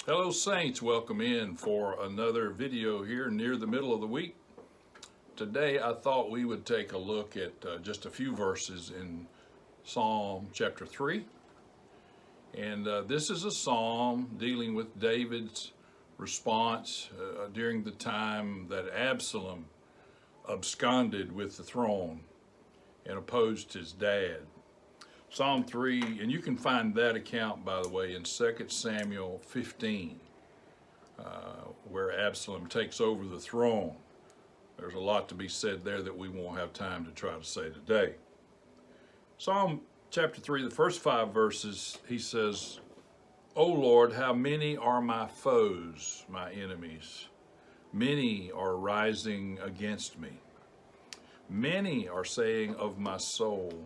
Hello Saints, welcome in for another video here near the middle of the week. Today I thought we would take a look at just a few verses in Psalm chapter 3. And this is a psalm dealing with David's response during the time that Absalom absconded with the throne and opposed his dad. Psalm 3, and you can find that account, by the way, in 2 Samuel 15, where Absalom takes over the throne. There's a lot to be said there that we won't have time to try to say today. Psalm chapter 3, the first 5 verses, he says, "O Lord, how many are my foes, my enemies? Many are rising against me. Many are saying of my soul,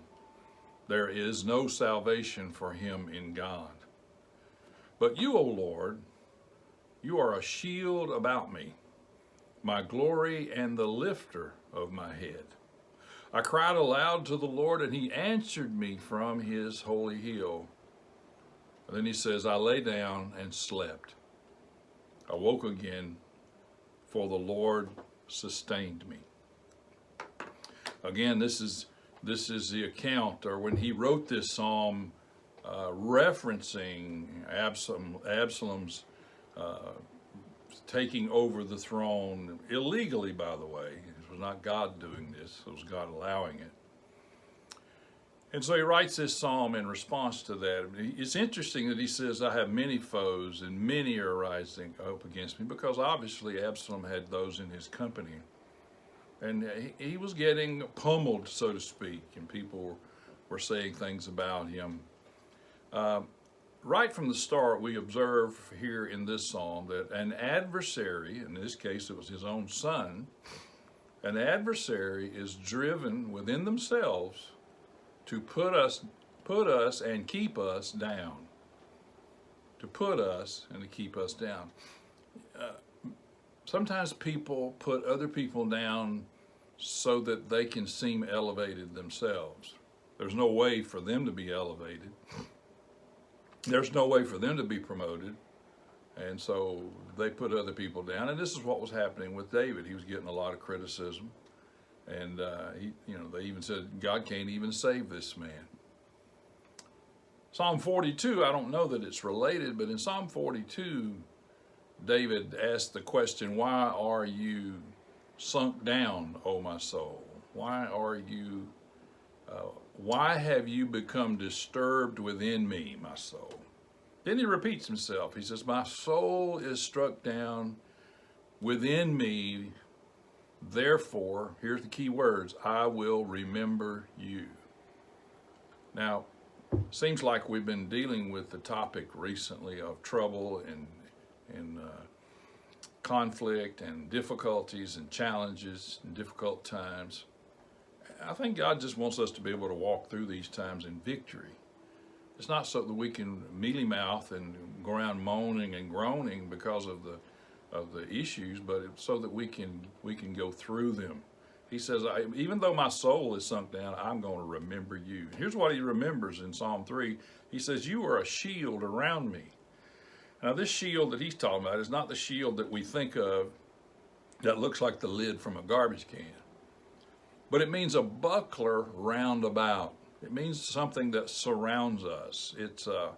there is no salvation for him in God. But you, O Lord, you are a shield about me, my glory and the lifter of my head. I cried aloud to the Lord, and he answered me from his holy hill." And then he says, "I lay down and slept. I woke again, for the Lord sustained me." Again, this is the account, or when he wrote this psalm, referencing Absalom's taking over the throne illegally, by the way. It was not God doing this, it was God allowing it. And so he writes this psalm in response to that. It's interesting that he says, "I have many foes and many are rising up against me," because obviously Absalom had those in his company. And he was getting pummeled, so to speak, and people were saying things about him. Right from the start, we observe here in this psalm that an adversary, in this case it was his own son, an adversary is driven within themselves to put us and keep us down. To put us and to keep us down. Sometimes people put other people down so that they can seem elevated themselves. There's no way for them to be elevated. There's no way for them to be promoted. And so they put other people down. And this is what was happening with David. He was getting a lot of criticism. And they even said, God can't even save this man. Psalm 42, I don't know that it's related, but in Psalm 42, David asked the question, "Why are you sunk down, O my soul? Why have you become disturbed within me, my soul?" Then he repeats himself. He says, "My soul is struck down within me. Therefore," here's the key words, "I will remember you." Now, seems like we've been dealing with the topic recently of trouble and conflict and difficulties and challenges and difficult times. I think God just wants us to be able to walk through these times in victory. It's not so that we can mealy mouth and go around moaning and groaning because of the issues, but it's so that we can go through them. He says, even though my soul is sunk down, I'm going to remember you. Here's what he remembers in Psalm 3. He says, "You are a shield around me." Now, this shield that he's talking about is not the shield that we think of that looks like the lid from a garbage can. But it means a buckler round about. It means something that surrounds us. It's a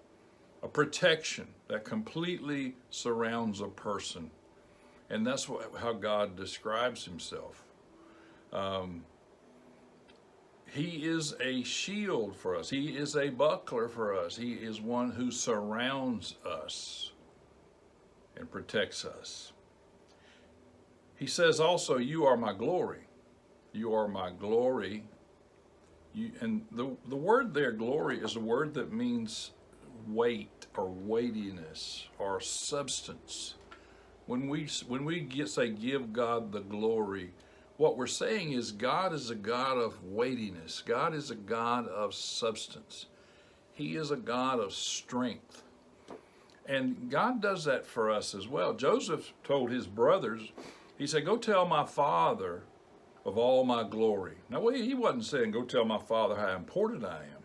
protection that completely surrounds a person. And that's how God describes himself. He is a shield for us. He is a buckler for us. He is one who surrounds us and protects us. He says also, "You are my glory." You are my glory. And the word there, glory, is a word that means weight or weightiness or substance. When we say give God the glory, what we're saying is God is a God of weightiness. God is a God of substance. He is a God of strength. And God does that for us as well. Joseph told his brothers, he said, "Go tell my father of all my glory." Now, he wasn't saying, "Go tell my father how important I am."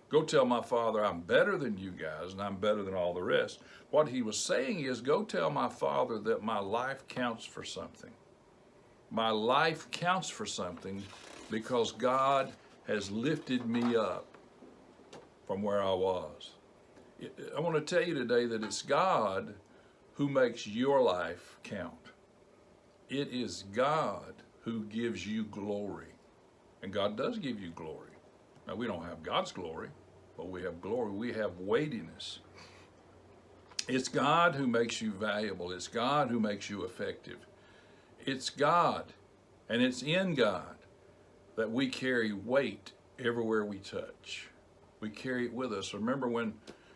Go tell my Father I'm better than you guys and I'm better than all the rest. What he was saying is, go tell my Father that my life counts for something. My life counts for something because God has lifted me up from where I was. I want to tell you today that it's God who makes your life count. It is God who gives you glory. And God does give you glory. Now, we don't have God's glory, but we have glory. We have weightiness. It's God who makes you valuable. It's God who makes you effective. It's God, and it's in God, that we carry weight everywhere we touch. We carry it with us. Remember when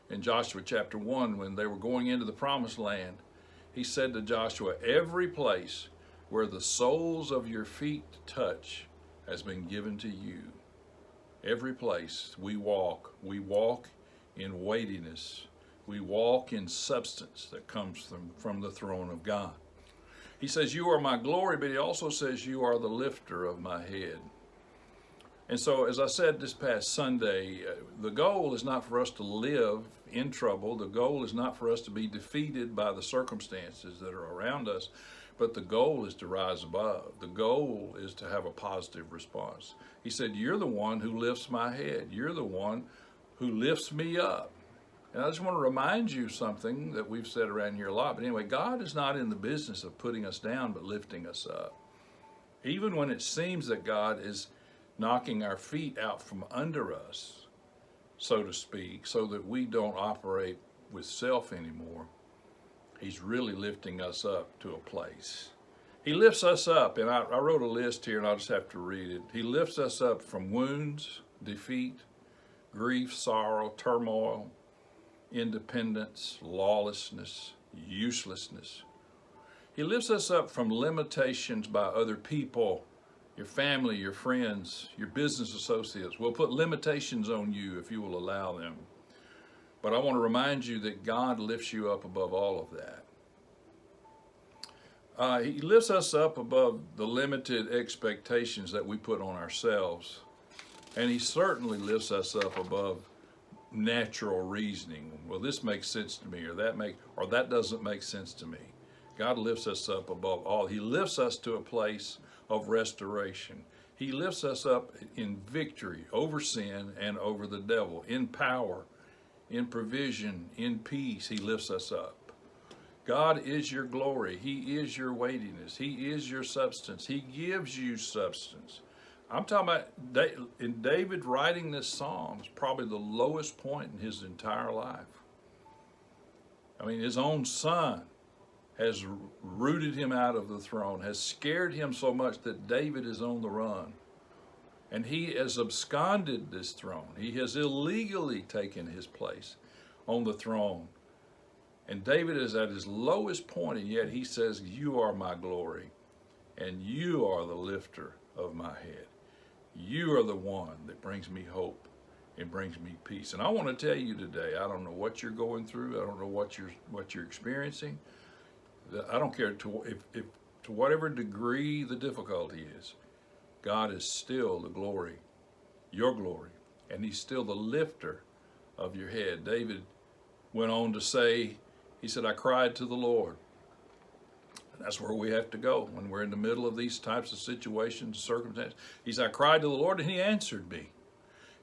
in Joshua chapter 1, when they were going into the promised land, he said to Joshua, every place where the soles of your feet touch has been given to you. Every place we walk in weightiness. We walk in substance that comes from the throne of God. He says, you are my glory, but he also says, you are the lifter of my head. And so, as I said this past Sunday, the goal is not for us to live in trouble. The goal is not for us to be defeated by the circumstances that are around us, but the goal is to rise above. The goal is to have a positive response. He said, you're the one who lifts my head. You're the one who lifts me up. And I just want to remind you something that we've said around here a lot. But anyway, God is not in the business of putting us down, but lifting us up. Even when it seems that God is knocking our feet out from under us, so to speak, so that we don't operate with self anymore, he's really lifting us up to a place. He lifts us up, and I wrote a list here, and I'll just have to read it. He lifts us up from wounds, defeat, grief, sorrow, turmoil, independence, lawlessness, uselessness. He lifts us up from limitations by other people, your family, your friends, your business associates. We'll put limitations on you if you will allow them. But I want to remind you that God lifts you up above all of that. He lifts us up above the limited expectations that we put on ourselves. And he certainly lifts us up above natural reasoning. Well, this makes sense to me, or that doesn't make sense to me. God lifts us up above all. He lifts us to a place of restoration. He lifts us up in victory over sin and over the devil, in power, in provision, in peace. He lifts us up. God is your glory. He is your weightiness. He is your substance. He gives you substance. I'm talking about in David writing this psalm is probably the lowest point in his entire life. I mean, his own son has rooted him out of the throne, has scared him so much that David is on the run. And he has absconded this throne. He has illegally taken his place on the throne. And David is at his lowest point, and yet he says, you are my glory, and you are the lifter of my head. You are the one that brings me hope and brings me peace. And I want to tell you today, I don't know what you're going through. I don't know what you're experiencing. I don't care to whatever degree the difficulty is. God is still the glory, your glory, and he's still the lifter of your head. David went on to say, he said, I cried to the Lord. And that's where we have to go when we're in the middle of these types of situations, circumstances. He said, I cried to the Lord and he answered me.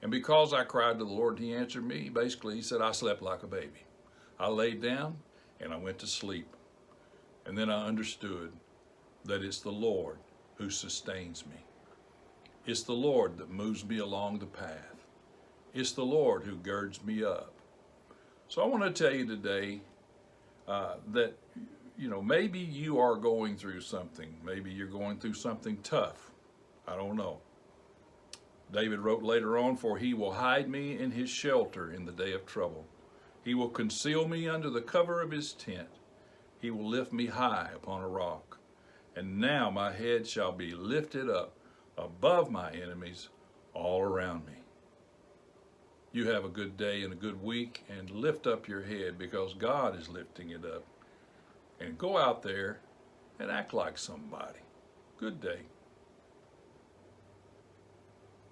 And because I cried to the Lord and he answered me, basically he said, I slept like a baby. I laid down and I went to sleep. And then I understood that it's the Lord who sustains me. It's the Lord that moves me along the path. It's the Lord who girds me up. So I want to tell you today that, maybe you are going through something. Maybe you're going through something tough. I don't know. David wrote later on, for he will hide me in his shelter in the day of trouble. He will conceal me under the cover of his tent. He will lift me high upon a rock. And now my head shall be lifted up above my enemies all around me. You have a good day and a good week, and lift up your head because God is lifting it up. And go out there and act like somebody. Good day.